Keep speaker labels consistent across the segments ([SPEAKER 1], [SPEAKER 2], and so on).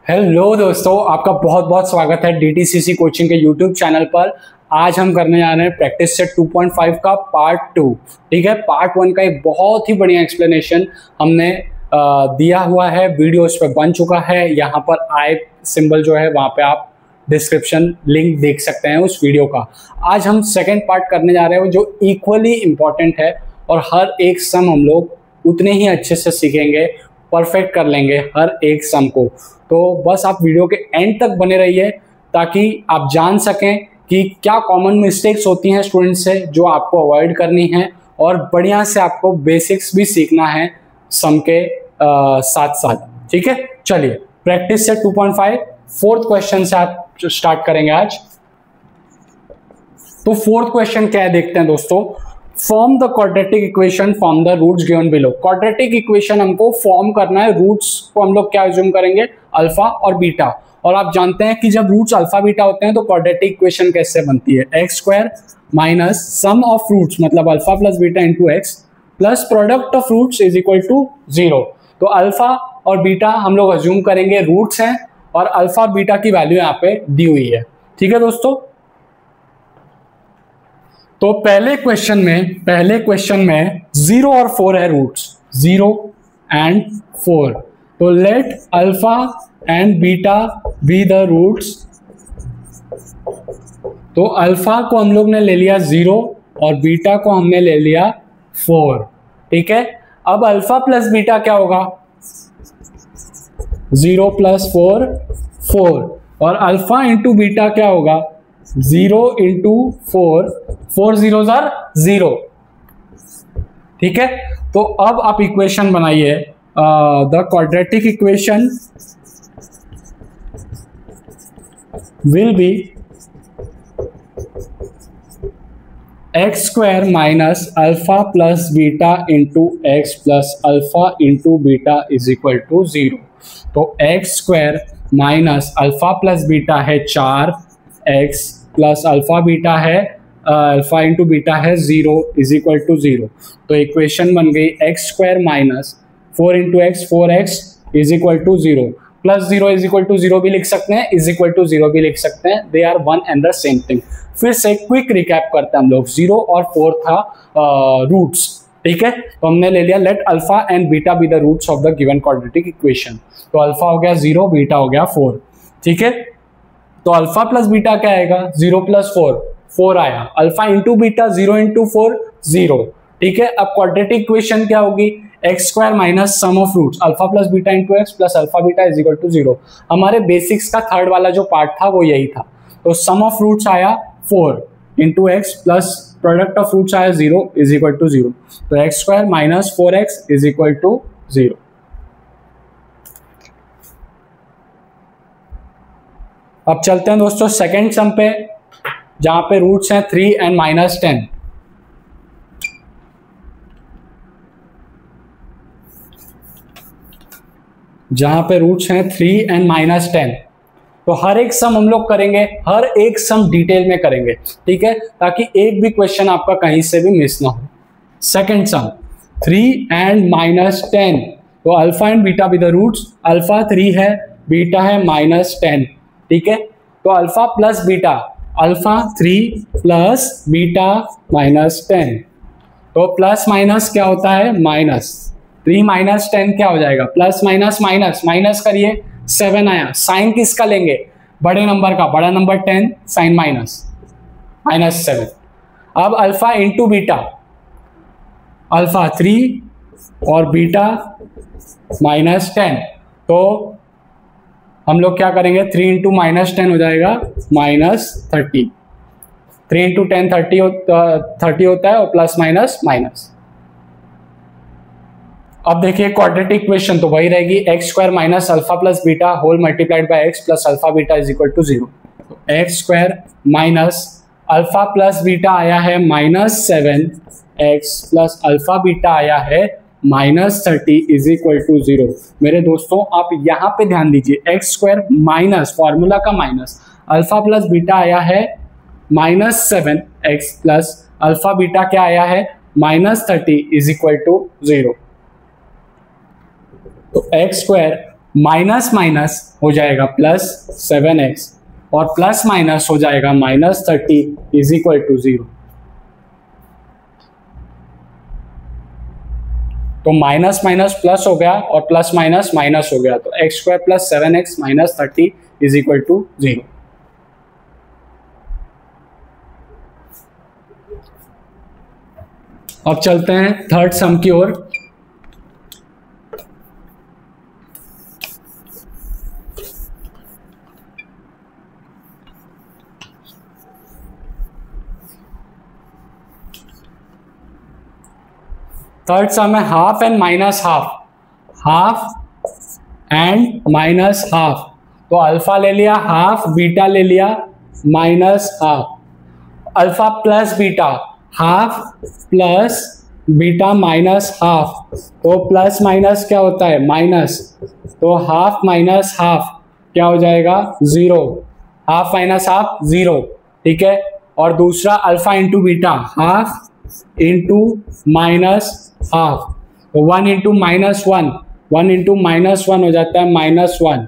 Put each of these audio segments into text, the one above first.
[SPEAKER 1] Hello दोस्तों, आपका बहुत बहुत स्वागत है डीटीसीसी कोचिंग के यूट्यूब चैनल पर। आज हम करने जा रहे हैं प्रैक्टिस सेट 2.5 का पार्ट 2। ठीक है, पार्ट 1 का एक बहुत ही बढ़िया एक्सप्लेनेशन हमने दिया हुआ है, वीडियो इस पर बन चुका है। यहाँ पर आई सिंबल जो है वहाँ पे आप डिस्क्रिप्शन लिंक देख सकते हैं उस वीडियो का। आज हम सेकेंड पार्ट करने जा रहे हैं जो इक्वली इम्पॉर्टेंट है और हर एक सम हम लोग उतने ही अच्छे से सीखेंगे, परफेक्ट कर लेंगे हर एक सम को। तो बस आप वीडियो के एंड तक बने रहिए ताकि आप जान सकें कि क्या कॉमन मिस्टेक्स होती हैं स्टूडेंट से जो आपको अवॉइड करनी है, और बढ़िया से आपको बेसिक्स भी सीखना है सम के साथ साथ। ठीक है, चलिए प्रैक्टिस से 2.5 फोर्थ क्वेश्चन से आप स्टार्ट करेंगे आज। तो फोर्थ क्वेश्चन क्या है देखते हैं दोस्तों। Form the quadratic equation from the roots given below. Quadratic equation हमको फॉर्म करना है, रूट्स को हम लोग क्या अज्यूम करेंगे, अल्फा और बीटा। और आप जानते हैं कि जब रूट्स अल्फा बीटा होते हैं तो क्वाड्रेटिक इक्वेशन कैसे बनती है, x square minus sum of roots मतलब alpha plus beta into x plus product of roots is equal to 0। तो अल्फा और बीटा हम लोग अज्यूम करेंगे रूट्स हैं और अल्फा और बीटा की वैल्यू यहाँ पे दी हुई है। ठीक है दोस्तों, तो पहले क्वेश्चन में 0 और 4 है रूट्स, 0 एंड 4। तो let alpha and beta be the roots. तो अल्फा को हम लोग ने ले लिया 0 और बीटा को हमने ले लिया 4। ठीक है, अब अल्फा प्लस बीटा क्या होगा, 0 प्लस 4 4, और अल्फा इंटू बीटा क्या होगा, 0 इंटू 4 4 0 आर 0। ठीक है, तो अब आप इक्वेशन बनाइए, the quadratic equation will be x square minus alpha plus beta into x plus alpha into beta is equal to 0। तो x square minus alpha plus beta है 4, एक्स प्लस अल्फा बीटा है alpha into beta है 0 is equal to 0। तो equation बन गई x square minus 4 into x 4x is equal to 0, plus 0 is equal to 0 भी लिख सकते हैं, इज इक्वल टू 0 भी लिख सकते हैं, they are one and the same thing. फिर से क्विक रिकैप करते हैं हम लोग। 0 और 4 था रूट्स। ठीक है, तो हमने ले लिया let alpha and beta be the roots of the given quadratic equation. तो अल्फा हो गया 0, बीटा हो गया 4। ठीक है, तो अल्फा प्लस बीटा क्या आएगा, 0 प्लस 4 4 आया, अल्फा इंटू बीटा 0 इंटू 4 0। ठीक है, अब क्वाड्रेटिक इक्वेशन क्या होगी, x square minus sum of roots alpha plus beta into x plus alpha beta is equal to 0। हमारे बेसिक्स का थर्ड वाला जो पार्ट था वो यही था। तो सम ऑफ रूट्स आया 4 into x plus product of roots आया 0 इज इक्वल टू 0। तो x square minus 4x is equal to 0। अब चलते हैं दोस्तों सेकेंड सम पे, जहां पे रूट्स हैं 3 एंड माइनस 10। जहां पे रूट्स हैं 3 एंड माइनस 10। तो हर एक सम हम लोग करेंगे, हर एक सम डिटेल में करेंगे। ठीक है, ताकि एक भी क्वेश्चन आपका कहीं से भी मिस ना हो। Second sum 3 and minus 10। तो alpha and beta be the roots, alpha 3 है, बीटा है माइनस 10। ठीक है, तो alpha plus beta, alpha 3 plus beta minus 10। तो प्लस माइनस क्या होता है, माइनस। 3 माइनस 10 क्या हो जाएगा, प्लस माइनस माइनस, माइनस करिए 7 आया। साइन किसका लेंगे, बड़े नंबर का, बड़ा नंबर 10, साइन माइनस माइनस 7। अब अल्फा इंटू बीटा, अल्फा 3 और बीटा माइनस 10। तो हम लोग क्या करेंगे, 3 इंटू माइनस 10 हो जाएगा माइनस 30। 3 इंटू 10 30 होता है, और प्लस माइनस माइनस। अब देखिए क्वाड्रेटिक इक्वेशन तो वही रहेगी, x square minus alpha plus beta whole multiplied by x plus alpha beta is equal to 0। तो x square minus alpha plus beta आया है minus 7, x plus alpha beta आया है माइनस 30 इज इक्वल टू 0। मेरे दोस्तों आप यहाँ पे ध्यान दीजिए, एक्स स्क्वायर माइनस फॉर्मूला का माइनस, अल्फा प्लस बीटा आया है minus 7, x plus alpha beta क्या आया है माइनस 30 इज इक्वल टू 0। तो एक्स स्क्वायर माइनस माइनस हो जाएगा +7x और प्लस माइनस हो जाएगा -30 इज इक्वल टू 0। तो माइनस माइनस प्लस हो गया और प्लस माइनस माइनस हो गया, तो x² + 7x - 30 is equal to 0। अब चलते हैं थर्ड सम की ओर। थर्ड सम है half and minus half, half and minus half. तो अल्फा ले लिया हाफ, बीटा ले लिया minus half, alpha plus beta half plus beta minus half. तो प्लस माइनस क्या होता है माइनस, तो हाफ माइनस हाफ क्या हो जाएगा 0, हाफ माइनस हाफ 0, ठीक है। और दूसरा alpha into beta half into minus half, तो 1 इंटू -1, 1 इंटू -1 हो जाता है -1,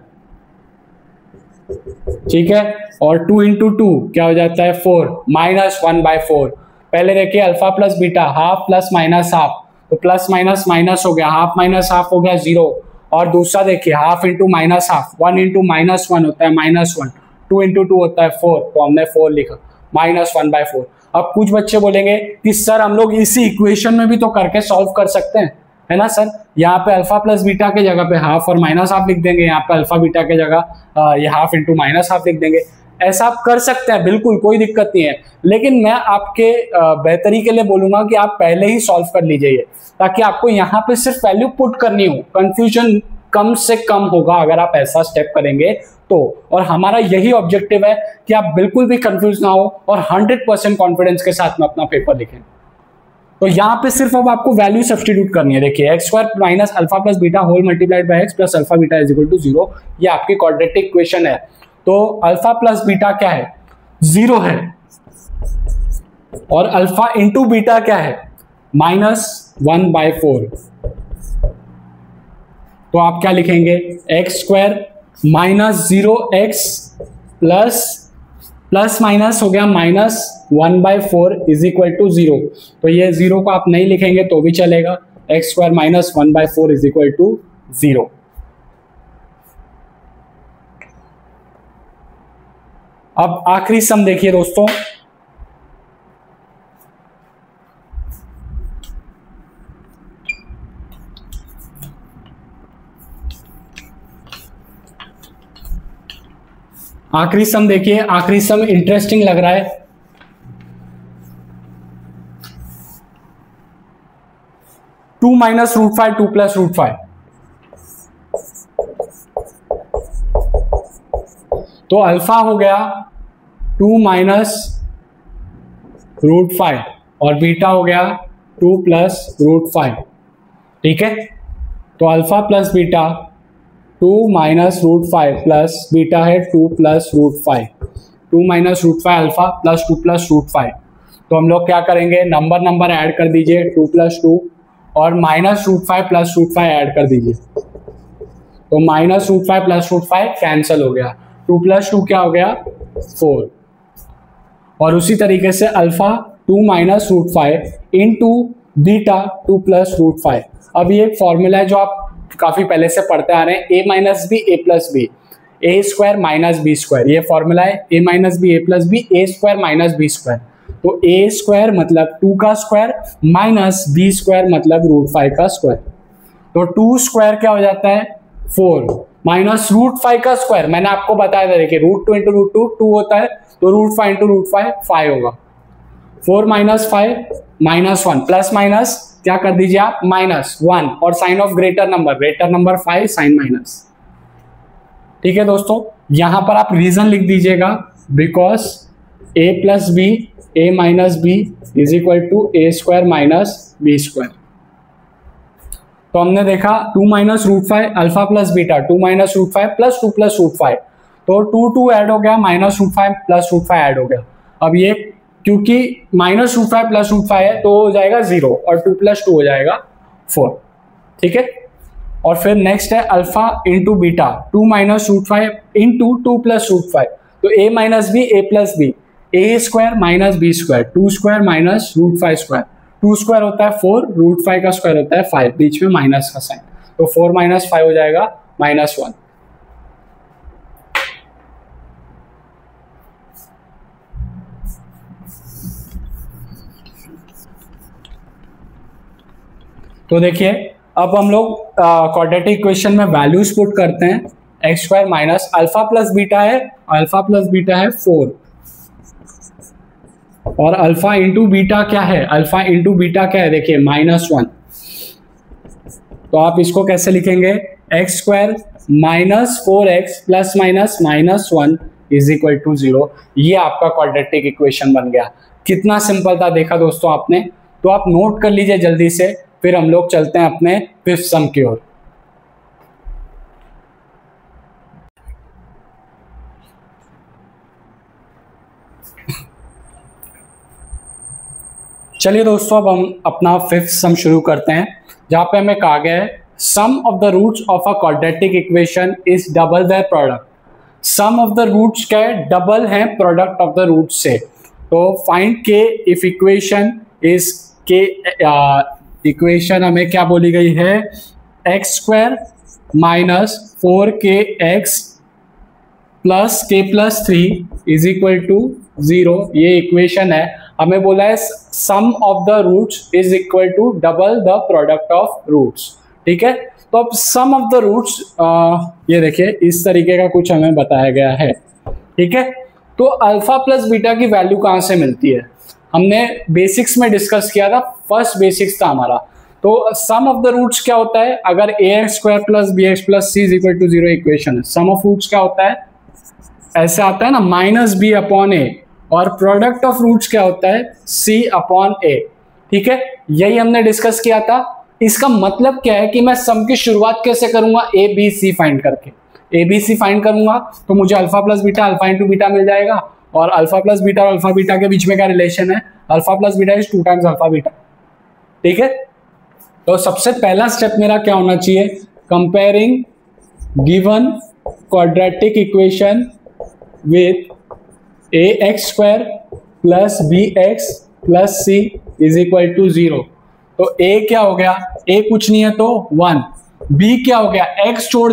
[SPEAKER 1] ठीक है। और 2 इंटू 2 क्या हो जाता है 4, -1/4। पहले देखिए alpha plus beta half plus minus half, तो प्लस माइनस माइनस हो गया, हाफ माइनस हाफ हो गया 0। और दूसरा देखिए half into minus half, 1 into -1 होता है -1, 2 इंटू 2 होता है 4, तो हमने 4 लिखा, -1/4। अब कुछ बच्चे बोलेंगे कि सर हम लोग इसी इक्वेशन में भी तो करके सॉल्व कर सकते हैं, है ना सर। यहाँ पे अल्फा प्लस बीटा के जगह पे हाफ और माइनस हाफ लिख देंगे, यहाँ पे अल्फा बीटा के जगह ये हाफ इंटू माइनस हाफ लिख देंगे। ऐसा आप कर सकते हैं, बिल्कुल कोई दिक्कत नहीं है, लेकिन मैं आपके बेहतरी के लिए बोलूंगा कि आप पहले ही सॉल्व कर लीजिए, ताकि आपको यहाँ पे सिर्फ वैल्यू पुट करनी हो, कंफ्यूजन कम से कम होगा अगर आप ऐसा स्टेप करेंगे तो। और हमारा यही ऑब्जेक्टिव है कि आप बिल्कुल भी कंफ्यूज ना हो और 100% कॉन्फिडेंस के साथ में अपना पेपर लिखें। तो यहाँ पे सिर्फ अब आपको वैल्यू सब्स्टिट्यूट करनी है। देखिए x² minus alpha plus beta whole multiplied by x plus alpha beta is equal to 0, ये आपकी क्वाड्रेटिक इक्वेशन है। तो अल्फा प्लस बीटा क्या है 0 है, और अल्फा इंटू बीटा क्या है -1/4। तो आप क्या लिखेंगे x² minus 0x plus minus हो गया -1/4 इज इक्वल टू 0। तो ये 0 को आप नहीं लिखेंगे तो भी चलेगा, x² minus 1/4 is equal to 0। अब आखिरी सम देखिए दोस्तों, आखिरी सम देखिए, आखिरी सम इंटरेस्टिंग लग रहा है। टू माइनस √5 2 प्लस √5, तो अल्फा हो गया 2 माइनस √5 और बीटा हो गया 2 प्लस √5, ठीक है। तो alpha plus beta 2 minus √5 plus beta है 2 plus √5, 2 minus √5 alpha plus 2 plus √5। तो हम लोग क्या करेंगे, नंबर ऐड कर दीजिए 2 प्लस 2 और माइनस √5 प्लस √5 ऐड कर दीजिए, तो माइनस √5 प्लस √5 कैंसिल हो गया, 2 प्लस 2 क्या हो गया 4। और उसी तरीके से alpha 2 minus √5 into beta 2 plus √5। अब ये एक फॉर्मूला है जो आप काफी पहले से पढ़ते आ रहे हैं, a minus b a plus b, a square minus b square, ये फॉर्मूला है a minus b a plus b, a square minus b square. तो a स्क्वायर मतलब 2 का स्क्वायर माइनस बी स्क्वायर मतलब √5 का स्क्वायर। तो 2 स्क्वायर क्या हो जाता है 4 माइनस √5 का स्क्वायर, मैंने आपको बताया था, देखिए √2 इंटू √2 2 होता है, तो √5 इंटू √5 5 होगा, 4 माइनस 5 -1 प्लस माइनस क्या कर दीजिए आप -1 और sign of greater number 5 sign minus, ठीक है दोस्तों। यहां पर आप रीजन लिख दीजिएगा, because a plus b a minus b is equal to a square minus b square. तो हमने देखा 2 minus √5 alpha plus beta 2 minus √5 plus 2 plus √5, तो 2 ऐड हो गया, माइनस √5 प्लस √5 ऐड हो गया। अब ये क्योंकि माइनस √5 प्लस √5 है तो हो जाएगा 0 और 2 प्लस 2 हो जाएगा 4, ठीक है। और फिर नेक्स्ट है alpha into beta, 2 minus root 5 into 2 plus root 5, तो a minus b a plus b, a square minus b square, 2 square minus root 5 square, 2 square होता है 4, रूट 5 का स्क्वायर होता है 5, बीच में माइनस का साइन, तो 4 माइनस 5 हो जाएगा -1। तो देखिए अब हम लोग क्वाड्रेटिक इक्वेशन में वैल्यूज पुट करते हैं, x square minus alpha plus beta है, अल्फा प्लस बीटा है 4, और अल्फा इंटू बीटा क्या है, अल्फा इंटू बीटा क्या है, देखिए -1। तो आप इसको कैसे लिखेंगे, x square minus 4x plus minus -1 is equal to 0। ये आपका क्वाड्रेटिक इक्वेशन बन गया। कितना सिंपल था देखा दोस्तों आपने। तो आप नोट कर लीजिए जल्दी से, फिर हम लोग चलते हैं अपने फिफ्थ सम की ओर। चलिए दोस्तों अब हम अपना फिफ्थ सम शुरू करते हैं, जहां पे हमें कहा गया है sum of the roots of a quadratic equation is double the product. Sum of the roots क्या है, डबल है प्रोडक्ट ऑफ द रूट से। तो find k if equation is k, equation हमें क्या बोली गई है, x square minus 4kx plus k plus 3 is equal to 0। ये इक्वेशन है। हमें बोला है sum of the roots is equal to double the product of roots. ठीक है, तो अब सम ऑफ द रूट्स ये देखिए इस तरीके का कुछ हमें बताया गया है। ठीक है, तो अल्फा प्लस बीटा की वैल्यू कहाँ से मिलती है, हमने बेसिक्स में डिस्कस किया था, फर्स्ट बेसिक्स था हमारा। तो सम ऑफ द रूट्स क्या होता है, अगर ax square plus bx plus c is equal to 0 equation है, सम ऑफ रूट्स क्या होता है, ऐसे आता है ना -b अपॉन a, और प्रोडक्ट ऑफ रूट्स क्या होता है c अपॉन a। ठीक है, यही हमने डिस्कस किया था। इसका मतलब क्या है कि मैं सम की शुरुआत कैसे करूंगा, a b c फाइंड करके, a b c फाइंड करूंगा तो मुझे alpha plus beta, alpha into beta मिल जाएगा। और अल्फा प्लस बीटा और अल्फा बीटा के बीच में क्या रिलेशन है, alpha plus beta is 2 times alpha beta. ठीक है, तो सबसे पहला स्टेप मेरा क्या होना चाहिए, comparing given quadratic equation with ax square plus bx plus c is equal to 0। तो a क्या हो गया, a कुछ नहीं है तो 1, b क्या हो गया, x छोड़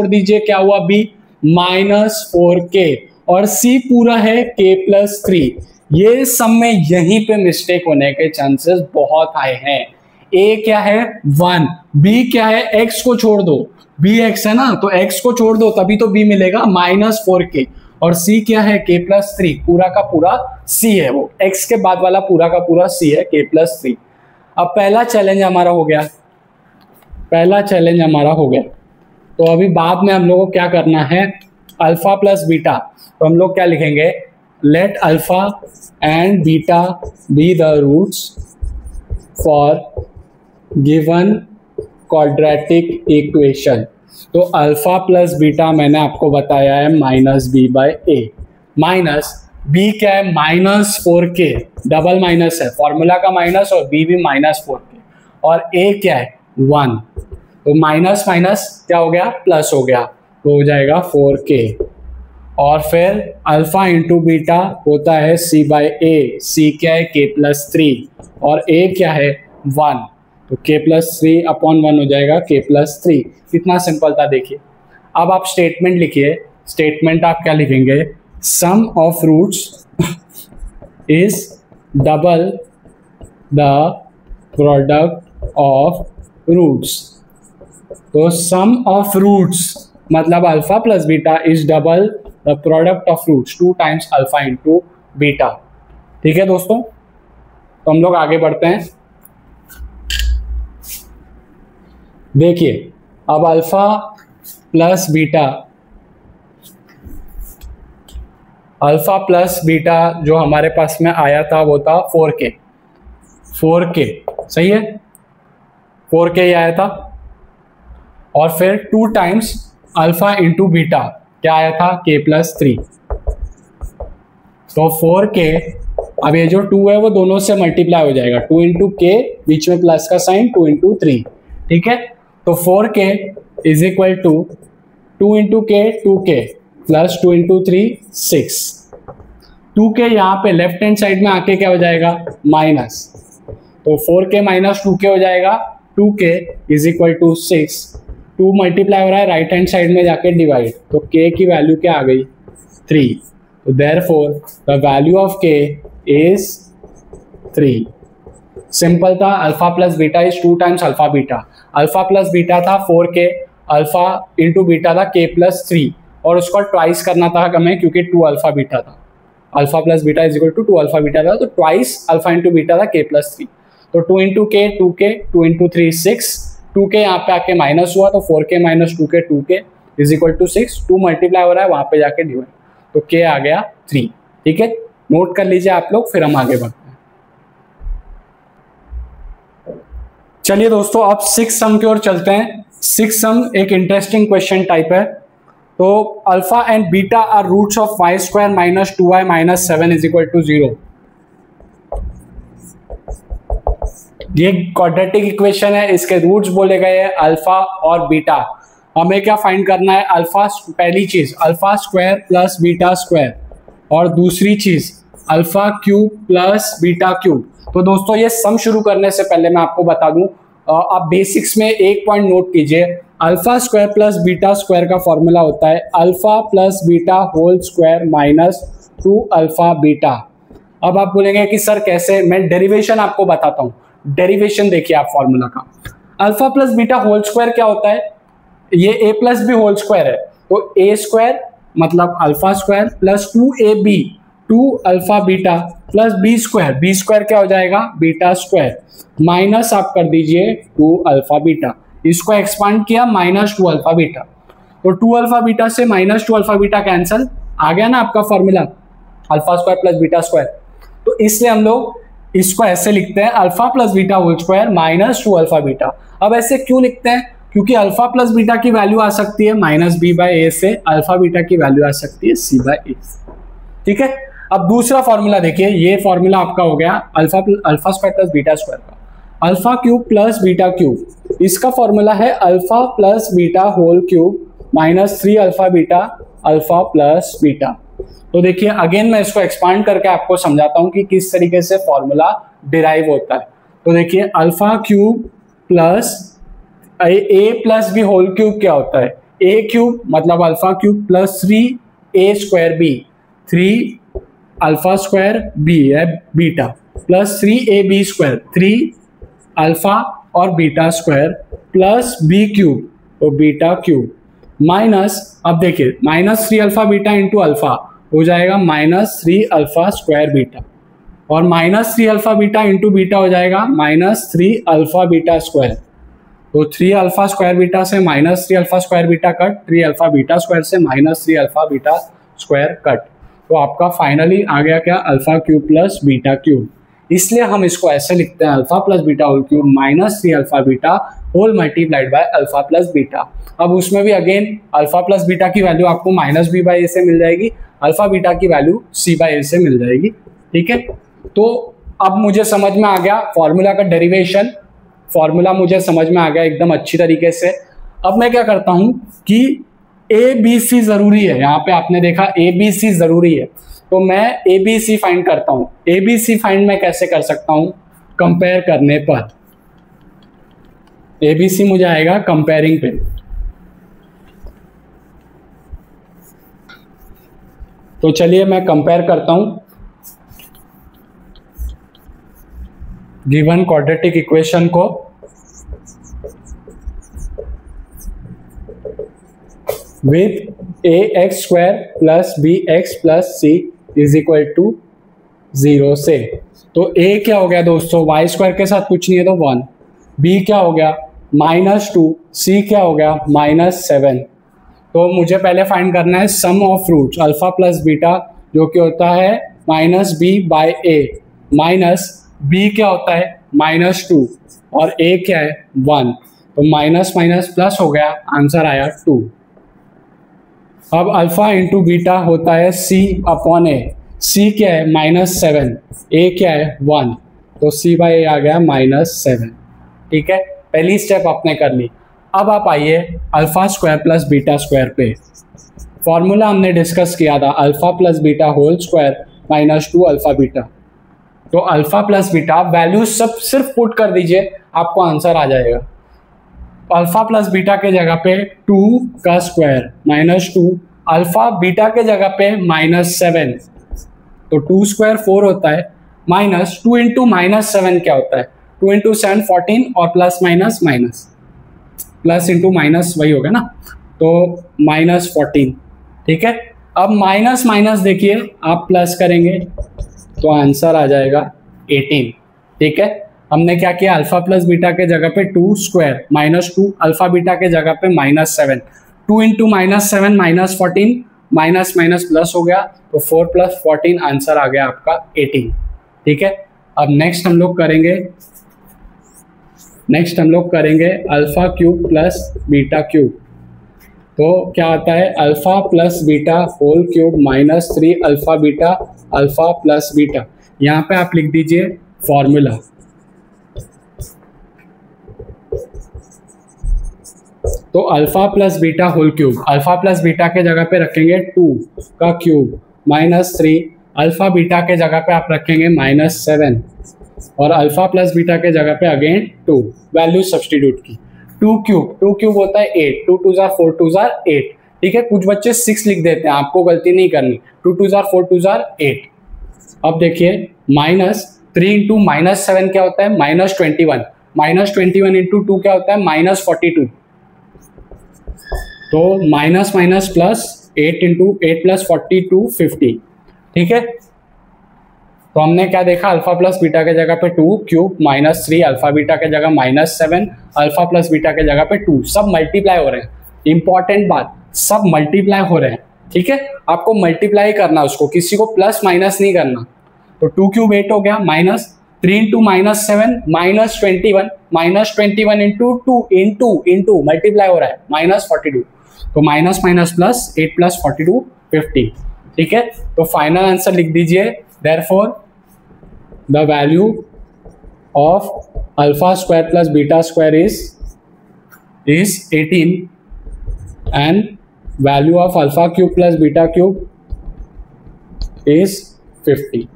[SPEAKER 1] दीजिए क्या हुआ b -4k, और c पूरा है k प्लस 3। ये सम में यहीं पे मिस्टेक होने के चांसेस बहुत हाई हैं। a क्या है 1, b क्या है, x को छोड़ दो, b x है ना, तो x को छोड़ दो तभी तो b मिलेगा -4k, और c क्या है k प्लस 3, पूरा का पूरा c है, वो x के बाद वाला पूरा का पूरा c है k प्लस 3। अब पहला चैलेंज हमारा हो गया, तो अभी बाद में हम लोगों को क्या करना है, अल्फा प्लस बीटा। तो हम लोग क्या लिखेंगे, let alpha and beta be the roots for given quadratic equation. तो अल्फा प्लस बीटा मैंने आपको बताया है -b/a, माइनस b क्या है -4k, डबल माइनस है, फॉर्मूला का माइनस, और b भी -4k, और a क्या है 1, तो माइनस माइनस क्या हो गया, प्लस हो गया, तो हो जाएगा 4k। और फिर अल्फा इंटू बीटा होता है c/a, c क्या है k प्लस 3, और a क्या है 1, तो k प्लस 3 अपॉन 1 हो जाएगा k प्लस 3। कितना सिंपल था देखिए। अब आप स्टेटमेंट लिखिए, स्टेटमेंट आप क्या लिखेंगे, sum of roots is double the product of roots. तो सम ऑफ रूट्स मतलब alpha plus beta is double the product of roots 2 times alpha into beta. ठीक है दोस्तों, तो हम लोग आगे बढ़ते हैं। देखिए अब अल्फा प्लस बीटा जो हमारे पास में आया था वो था 4k, सही है, 4k ही आया था। और फिर 2 टाइम्स अल्फा इंटू बीटा क्या आया था, k प्लस 3। तो 4k, अब ये जो 2 है वो दोनों से मल्टीप्लाई हो जाएगा, 2 इंटू k, बीच में प्लस का साइन, 2 इंटू 3। ठीक है, तो 4k is equal to 2 into के 2k प्लस 2 इंटू 3 6। 2k यहाँ पे लेफ्ट हैंड साइड में आके क्या हो जाएगा माइनस, तो 4k माइनस 2k हो जाएगा 2k is equal to 6। 2 multiply हो रहा है राइट हैंड साइड में जाके डिवाइड, तो k की वैल्यू क्या आ गई 3। तो therefore the value of k is 3। Simple था, alpha plus beta is 2 times alpha beta. Alpha plus beta था 4k, अल्फा इंटू बीटा था k प्लस 3, और उसको ट्वाइस करना था हमें क्योंकि 2 अल्फा बीटा था। Alpha plus beta is equal to 2 alpha beta था, तो ट्वाइस अल्फा इंटू बीटा था k प्लस 3। तो 2 into k 2k, 2 into 3 6, 2k यहाँ पे आके माइनस हुआ, तो 4k minus 2k 2k is equal to 6। 2 multiply हो रहा है वहां पे जाके डिवाइड, तो k आ गया 3। ठीक है, नोट कर लीजिए आप लोग, फिर हम आगे बढ़ते हैं। चलिए दोस्तों, अब 6 सम की ओर चलते हैं। 6 सम एक इंटरेस्टिंग क्वेश्चन टाइप है। तो alpha and beta are roots of y square minus 2y minus 7 is equal to 0। ये क्वाड्रेटिक इक्वेशन है, इसके रूट्स बोले गए हैं अल्फा और बीटा। हमें क्या फाइंड करना है, अल्फा, पहली चीज alpha square plus beta square, और दूसरी चीज alpha cube plus beta cube. तो दोस्तों ये सम शुरू करने से पहले मैं आपको बता दूं, आप बेसिक्स में एक पॉइंट नोट कीजिए। Alpha square plus beta square का फॉर्मूला होता है alpha plus beta whole square minus 2 alpha beta. अब आप बोलेंगे कि सर कैसे, मैं डेरिवेशन आपको बताता हूँ। डेरिवेशन देखिए आप फॉर्मूला का, alpha plus beta whole square क्या होता है, ये a plus b whole square है, तो a स्क्वायर मतलब alpha square plus 2ab 2 alpha beta plus b square क्या हो जाएगा बीटा स्क्वायर, माइनस आप कर दीजिए 2 अल्फा बीटा। इसको एक्सपांड किया माइनस 2 अल्फा बीटा, तो 2 अल्फा बीटा से माइनस 2 अल्फा बीटा कैंसल, आ गया ना आपका formula alpha square plus beta square. तो इसलिए हम लोग इसको ऐसे लिखते हैं alpha plus beta whole square minus 2 alpha beta. अब ऐसे क्यों लिखते हैं, क्योंकि अल्फा प्लस बीटा की वैल्यू आ सकती है माइनस बी बाई ए से, अल्फा बीटा की वैल्यू आ सकती है सी बाई ए। ठीक है, अब दूसरा फॉर्मूला देखिए, ये फॉर्मूला आपका हो गया alpha square plus beta square का, alpha cube plus beta cube. इसका फॉर्मूला है alpha plus beta whole cube minus 3 alpha beta alpha plus beta. तो देखिए अगेन मैं इसको एक्सपांड करके आपको समझाता हूं कि किस तरीके से फॉर्मूला डिराइव होता है। तो देखिए alpha cube plus a plus b whole cube क्या होता है, ए क्यूब मतलब alpha cube plus 3a square b, 3 alpha square b है beta, plus 3ab square 3 alpha और beta square plus b cube तो बीटा क्यूब, माइनस अब देखिए minus 3 alpha beta into alpha हो जाएगा माइनस 3 अल्फा स्क्वायर बीटा, और minus 3 alpha beta into beta हो जाएगा माइनस 3 अल्फा बीटा स्क्वायर। तो 3 अल्फा स्क्वायर बीटा से minus 3 alpha square beta cut, 3 alpha beta square से minus 3 alpha beta square cut. तो आपका फाइनली आ गया क्या, alpha cube plus beta cube. इसलिए हम इसको ऐसे लिखते हैं alpha plus beta whole cube minus 3 alpha beta whole multiplied by alpha plus beta. अब उसमें भी अगेन अल्फा प्लस बीटा की वैल्यू आपको माइनस बी बाई ए से मिल जाएगी, अल्फा बीटा की वैल्यू सी बाई ए से मिल जाएगी। ठीक है, तो अब मुझे समझ में आ गया फॉर्मूला का डेरिवेशन, फॉर्मूला मुझे समझ में आ गया एकदम अच्छी तरीके से। अब मैं क्या करता हूं कि ए बी सी जरूरी है, यहाँ पे आपने देखा ए बी सी जरूरी है, तो मैं ए बी सी फाइंड करता हूं। ए बी सी फाइंड मैं कैसे कर सकता हूं, कंपेयर करने पर। ए बी सी मुझे आएगा कंपेयरिंग पे। तो चलिए मैं कंपेयर करता हूं गिवन क्वाड्रेटिक इक्वेशन को with a x square plus b x plus c is equal to 0 से। तो a क्या हो गया दोस्तों, वाई स्क्वायर के साथ कुछ नहीं है तो 1, b क्या हो गया -2, c क्या हो गया -7। तो मुझे पहले फाइंड करना है sum of roots alpha plus beta जो कि होता है -b by a, minus b क्या होता है -2 और a क्या है 1, तो माइनस माइनस प्लस हो गया, आंसर आया 2। अब अल्फा इंटू बीटा होता है c अपॉन ए, c क्या है -7, a क्या है 1, तो c बाई ए आ गया -7। ठीक है, पहली स्टेप आपने कर ली। अब आप आइए alpha square plus beta square पे। फॉर्मूला हमने डिस्कस किया था alpha plus beta whole square minus 2 alpha beta. तो अल्फा प्लस बीटा वैल्यू सब सिर्फ पुट कर दीजिए, आपको आंसर आ जाएगा। अल्फा प्लस बीटा के जगह पे 2 का स्क्वायर माइनस 2, अल्फा बीटा के जगह पे -7, तो 2 स्क्वायर 4 होता है, माइनस 2 इंटू -7 क्या होता है, 2 इंटू 7 14 और plus minus minus, plus into minus वही होगा ना, तो -14। ठीक है, अब माइनस माइनस देखिए आप प्लस करेंगे तो आंसर आ जाएगा 18। ठीक है, हमने क्या किया, अल्फा प्लस बीटा के जगह पे 2 स्क्वायर -2, अल्फा बीटा के जगह पे -7, 2 इंटू -7 -14, माइनस माइनस प्लस हो गया, तो 4 + 14 आंसर आ गया आपका 18। ठीक है, अब नेक्स्ट हम लोग करेंगे alpha cube plus beta cube. तो क्या आता है, alpha plus beta whole cube -3 alpha beta alpha plus beta. यहाँ पे आप लिख दीजिए फॉर्मूला। तो alpha plus beta whole cube, alpha plus beta के जगह पे रखेंगे 2 का क्यूब -3, अल्फा बीटा के जगह पे आप रखेंगे -7 और अल्फा प्लस बीटा के जगह पे अगेन 2, वैल्यू सब्सटीट्यूट की। 2 क्यूब होता है 8, 2 2 4 2 8। ठीक है, कुछ बच्चे 6 लिख देते हैं, आपको गलती नहीं करनी, 2 2 4 2 8। अब देखिए -3 इंटू -7 क्या होता है, -21, -21 इंटू 2 क्या होता है, -42, तो माइनस माइनस प्लस 8 इंटू 8 + 42 50। ठीक है, तो हमने क्या देखा, अल्फा प्लस बीटा के जगह पे 2 क्यूब -3, अल्फा बीटा के जगह -7, अल्फा प्लस बीटा के जगह पे 2, सब मल्टीप्लाई हो रहे हैं। इंपॉर्टेंट बात, सब मल्टीप्लाई हो रहे हैं। ठीक है, आपको मल्टीप्लाई करना, उसको किसी को प्लस माइनस नहीं करना। तो 2 क्यूब 8 हो गया, -3 इंटू -7 -21, -21 इंटू 2 इंटू मल्टीप्लाई हो रहा है -42, तो माइनस माइनस प्लस 8 + 42 50। ठीक है, तो फाइनल आंसर लिख दीजिए, therefore the value of alpha square plus beta square is 18 and value of alpha cube plus beta cube is 50।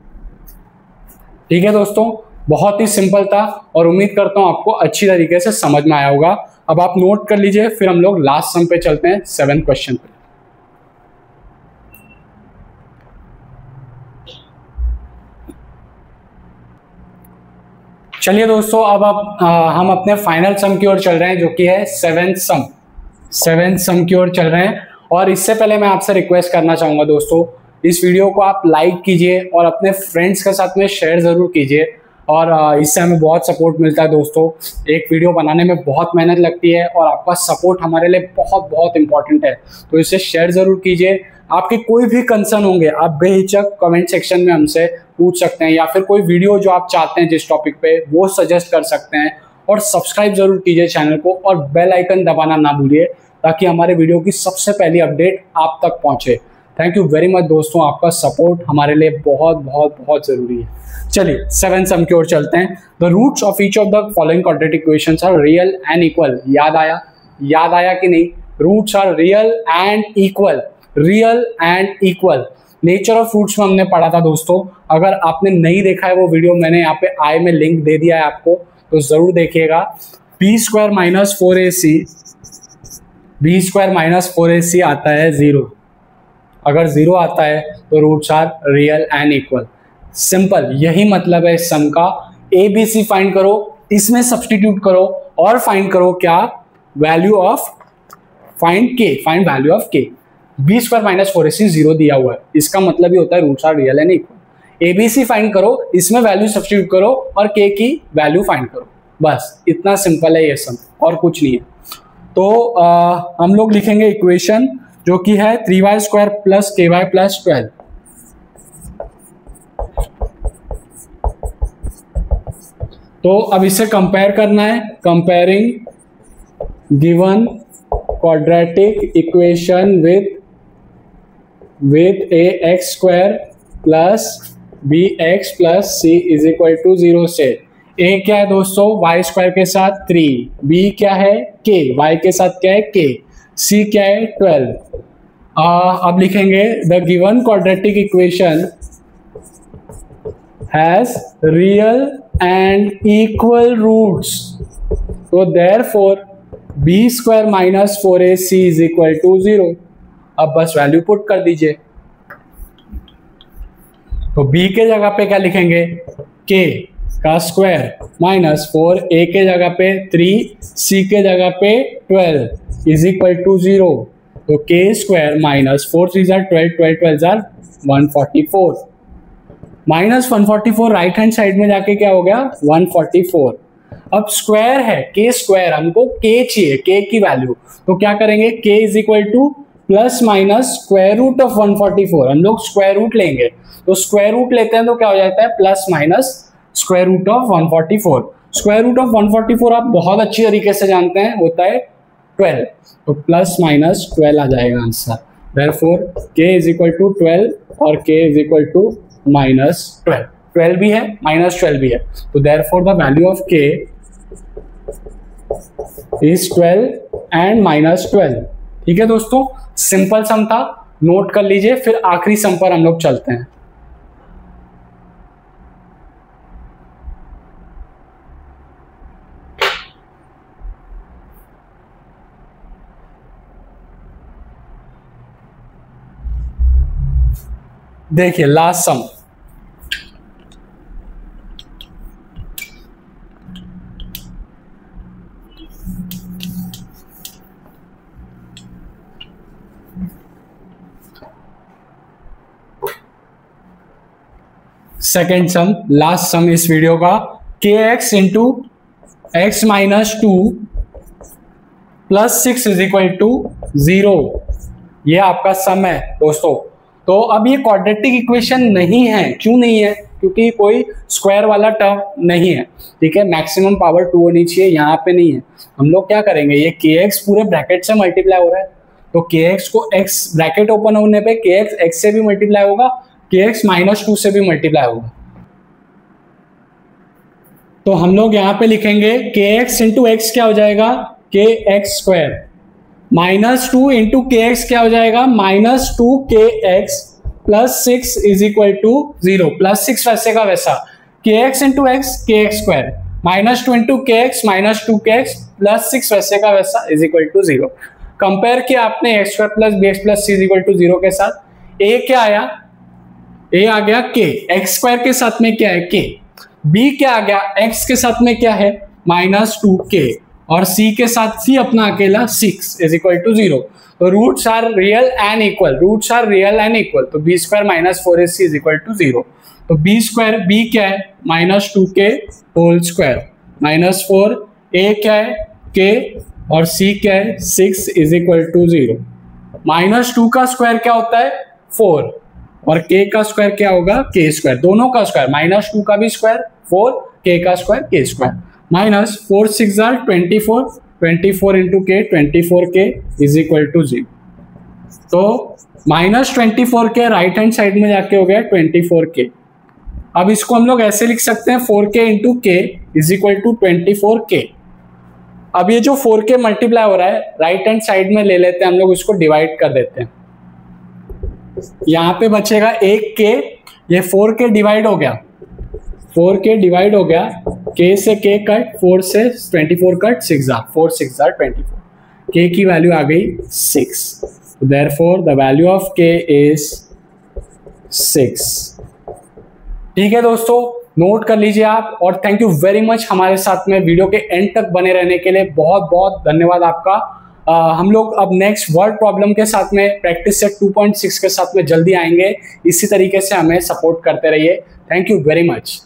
[SPEAKER 1] ठीक है दोस्तों, बहुत ही सिंपल था और उम्मीद करता हूं आपको अच्छी तरीके से समझ में आया होगा। अब आप नोट कर लीजिए, फिर हम लोग लास्ट सम पे चलते हैं, 7th क्वेश्चन पे। चलिए दोस्तों, अब हम अपने फाइनल सम की ओर चल रहे हैं, जो कि है 7th सम की ओर चल रहे हैं। और इससे पहले मैं आपसे रिक्वेस्ट करना चाहूंगा दोस्तों, इस वीडियो को आप लाइक कीजिए और अपने फ्रेंड्स के साथ में शेयर ज़रूर कीजिए, और इससे हमें बहुत सपोर्ट मिलता है दोस्तों। एक वीडियो बनाने में बहुत मेहनत लगती है और आपका सपोर्ट हमारे लिए बहुत बहुत इंपॉर्टेंट है, तो इसे शेयर ज़रूर कीजिए। आपके कोई भी कंसर्न होंगे आप बेहिचक कमेंट सेक्शन में हमसे पूछ सकते हैं, या फिर कोई वीडियो जो आप चाहते हैं जिस टॉपिक पे, वो सजेस्ट कर सकते हैं। और सब्सक्राइब जरूर कीजिए चैनल को, और बेल आइकन दबाना ना भूलिए, ताकि हमारे वीडियो की सबसे पहली अपडेट आप तक पहुंचे। थैंक यू वेरी मच दोस्तों, आपका सपोर्ट हमारे लिए बहुत बहुत बहुत जरूरी है। चलिए 7th सम की ओर चलते हैं। The roots of each of the following quadratic equations are real and equal. याद आया कि नहीं? Roots are real and equal, real and equal. Nature of roots में हमने पढ़ा था दोस्तों, अगर आपने नहीं देखा है वो वीडियो, मैंने यहाँ पे आई में लिंक दे दिया है आपको, तो जरूर देखिएगा। b² - 4ac आता है 0। अगर 0 आता है तो roots are real and equal. Simple, यही मतलब है इस सम का। ABC फाइंड करो, इसमें सब्सटीट्यूट करो और फाइंड करो क्या, value of find value of k। b² - 4ac 0 दिया हुआ है, इसका मतलब ही होता है roots are real and equal. ABC find करो, इसमें वैल्यू सब्सटीट्यूट करो और k की वैल्यू फाइंड करो, बस इतना सिंपल है ये सम, और कुछ नहीं है। तो हम लोग लिखेंगे इक्वेशन जो कि है 3y² + ky + 12। तो अब इसे कंपेयर करना है, comparing given quadratic equation with ax² + bx + c = 0 से ए क्या है दोस्तों, वाई स्क्वायर के साथ 3, बी क्या है के, वाई के साथ क्या है के, सी क्या है 12। अब लिखेंगे the given quadratic equation has real and equal roots, तो therefore b square minus 4ac is equal to 0। अब बस वैल्यू पुट कर दीजिए, तो b के जगह पे क्या लिखेंगे, k का स्क्वायर माइनस 4a के जगह पे 3, c के जगह पे 12 इज इक्वल टू 0। तो k square minus 4 3 jar 12, 12 12 jar 144, minus 144 right hand side में जाके क्या हो गया 144। अब स्क्वायर है k स्क्वायर, हमको k चाहिए, k की वैल्यू, तो क्या करेंगे k is equal to plus minus square root of 144, हम लोग स्क्वायर रूट लेंगे, तो स्क्वायर रूट लेते हैं तो क्या हो जाता है plus minus square root of 144। Square root of 144 आप बहुत अच्छी तरीके से जानते हैं होता है 12, तो प्लस माइनस 12 आ जाएगा answer. Therefore k is equal to 12 और k is equal to minus 12, 12 भी है माइनस 12 भी है, तो therefore the value of k is 12 and minus 12। ठीक है दोस्तों, सिंपल सम था, नोट कर लीजिए, फिर आखिरी सम पर हम लोग चलते हैं। देखिए last sum, second sum, last sum इस वीडियो का, k x into x minus 2 plus 6 is equal to 0, ये आपका सम है दोस्तों। तो अब ये क्वाड्रेटिक इक्वेशन नहीं है, क्यों नहीं है, क्योंकि कोई स्क्वायर वाला टर्म नहीं है, ठीक है, मैक्सिमम पावर 2 होनी चाहिए, यहाँ पे नहीं है। हम लोग क्या करेंगे, ये के एक्स पूरे ब्रैकेट से मल्टीप्लाई हो रहा है, तो के एक्स को एक्स ब्रैकेट ओपन होने पे के एक्स एक्स से भी मल्टीप्लाई होगा, के एक्स माइनस 2 से भी मल्टीप्लाई होगा, तो हम लोग यहाँ पे लिखेंगे के एक्स इंटू एक्स क्या हो जाएगा k x square, minus 2 into k x क्या हो जाएगा minus 2 k x plus 6 is equal to 0, plus 6 वैसे का वैसा, k x into x k x square minus 2 into k x minus 2 k x plus 6 वैसे का वैसा इज इक्वल टू 0। कंपेयर किया आपने x square plus b x plus c is equal to 0 के साथ, ए क्या आया, ए आ गया के, एक्स स्क्वायर के साथ में क्या है के, बी क्या आ गया एक्स के साथ में क्या है माइनस 2 के, और सी के साथ सी अपना अकेला 6 इज इक्वल टू 0। तो roots are real and equal, roots are real and equal, तो b square minus 4ac is equal to 0। तो बी स्क्वायर, बी क्या है माइनस 2 के होल स्क्वायर माइनस 4, ए क्या है के और सी क्या है 6 इज इक्वल टू 0। माइनस 2 का स्क्वायर क्या होता है 4 और k का स्क्वायर क्या होगा k स्क्वायर, दोनों का स्क्वायर, माइनस 2 का भी स्क्वायर 4, k का square k square, minus 4 6 are 24, 24 into k 24k is equal to 0। तो minus 24k right hand side में जाके हो गया 24k। अब इसको हम लोग ऐसे लिख सकते हैं 4k इंटू के इज इक्वल टू 24k। अब ये जो 4k मल्टीप्लाई हो रहा है राइट हैंड साइड में ले लेते हैं हम लोग, इसको डिवाइड कर देते हैं, यहाँ पे बचेगा 1k, ये 4k डिवाइड हो गया, 4k डिवाइड हो गया, k से k कट, 4 से 24 कट, 6 आर 4 6 आर 24, k की वैल्यू आ गई 6, therefore the value of k is 6। ठीक है दोस्तों, नोट कर लीजिए आप, और थैंक यू वेरी मच हमारे साथ में वीडियो के एंड तक बने रहने के लिए, बहुत बहुत धन्यवाद आपका। हम लोग अब नेक्स्ट वर्ड प्रॉब्लम के साथ में प्रैक्टिस सेट 2.6 के साथ में जल्दी आएंगे, इसी तरीके से हमें सपोर्ट करते रहिए। Thank you very much.